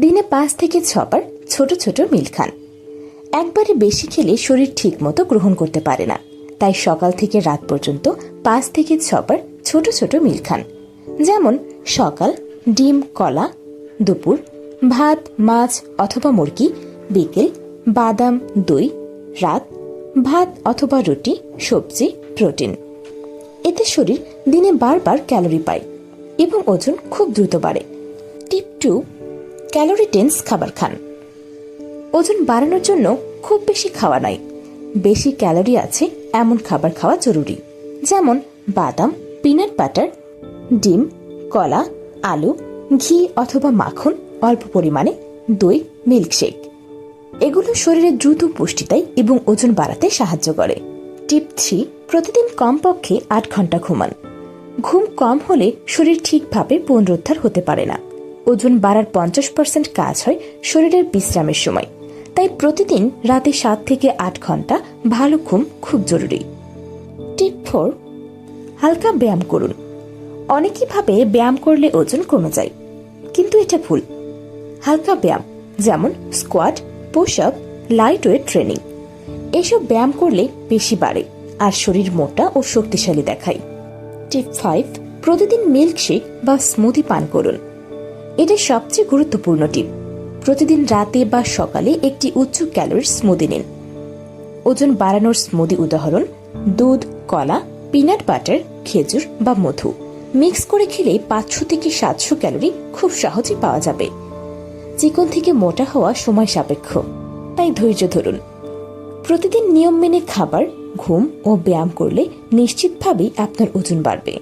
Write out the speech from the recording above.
দিনে 5 থেকে 6 বার ছোট ছোট মিল খান। একবারে বেশি খেলে শরীর ঠিক মতো গ্রহণ করতে পারে না, তাই সকাল থেকে রাত পর্যন্ত 5 থেকে 6 বার ছোট ছোট মিল খান। যেমন সকাল ডিম কলা, দুপুর ভাত মাছ অথবা মুরগি, বিকেল বাদাম দই, রাত ভাত অথবা রুটি সবজি প্রোটিন। এতে শরীর দিনে বারবার ক্যালোরি পায় এবং ওজন খুব দ্রুত বাড়ে। টিপ 2, ক্যালোরি ডেন্স খাবার খান। ওজন বাড়ানোর জন্য খুব বেশি খাওয়া নয়, বেশি ক্যালোরি আছে এমন খাবার খাওয়া জরুরি। যেমন বাদাম, পিনাট বাটার, ডিম, কলা, আলু, ঘি অথবা মাখন, অল্প পরিমাণে দই, মিল্কশেক। এগুলো শরীরে দ্রুত পুষ্টি দেয় এবং ওজন বাড়াতে সাহায্য করে। টিপ 3, প্রতিদিন কমপক্ষে 8 ঘন্টা ঘুমান। ঘুম কম হলে শরীর ঠিকভাবে পুনরুদ্ধার হতে পারে না। ওজন বাড়ার 50% কাজ হয় শরীরের বিশ্রামের সময়, তাই প্রতিদিন রাতে 7 থেকে 8 ঘন্টা ভালো ঘুম খুব জরুরি। টিপ 4, হালকা ব্যায়াম করুন। অনেকেই ভাবে ব্যায়াম করলে ওজন কমে যায়, কিন্তু এটা ভুল। হালকা ব্যায়াম যেমন squat, push up, light weight training এসব ব্যায়াম করলে পেশি বাড়ে আর শরীর মোটা ও শক্তিশালী দেখায়। টিপ 5, প্রতিদিন মিল্কশেক বা স্মুদি পান করুন। এটা সবচেয়ে গুরুত্বপূর্ণ টিপ। প্রতিদিন রাতে বা সকালে একটি উচ্চ ক্যালোরির স্মুদি নিন। ওজন বাড়ানোর স্মুদি উদাহরণ দুধ, কলা, পিনাট বাটার, খেজুর বা মধু মিক্স করে খেলে 500 থেকে 700 ক্যালোরি খুব সহজে পাওয়া যাবে। চিকন থেকে মোটা হওয়া সময় সাপেক্ষ, তাই ধৈর্য ধরুন। প্রতিদিন নিয়ম মেনে খাবার, ঘুম ও ব্যায়াম করলে নিশ্চিতভাবেই আপনার ওজন বাড়বে।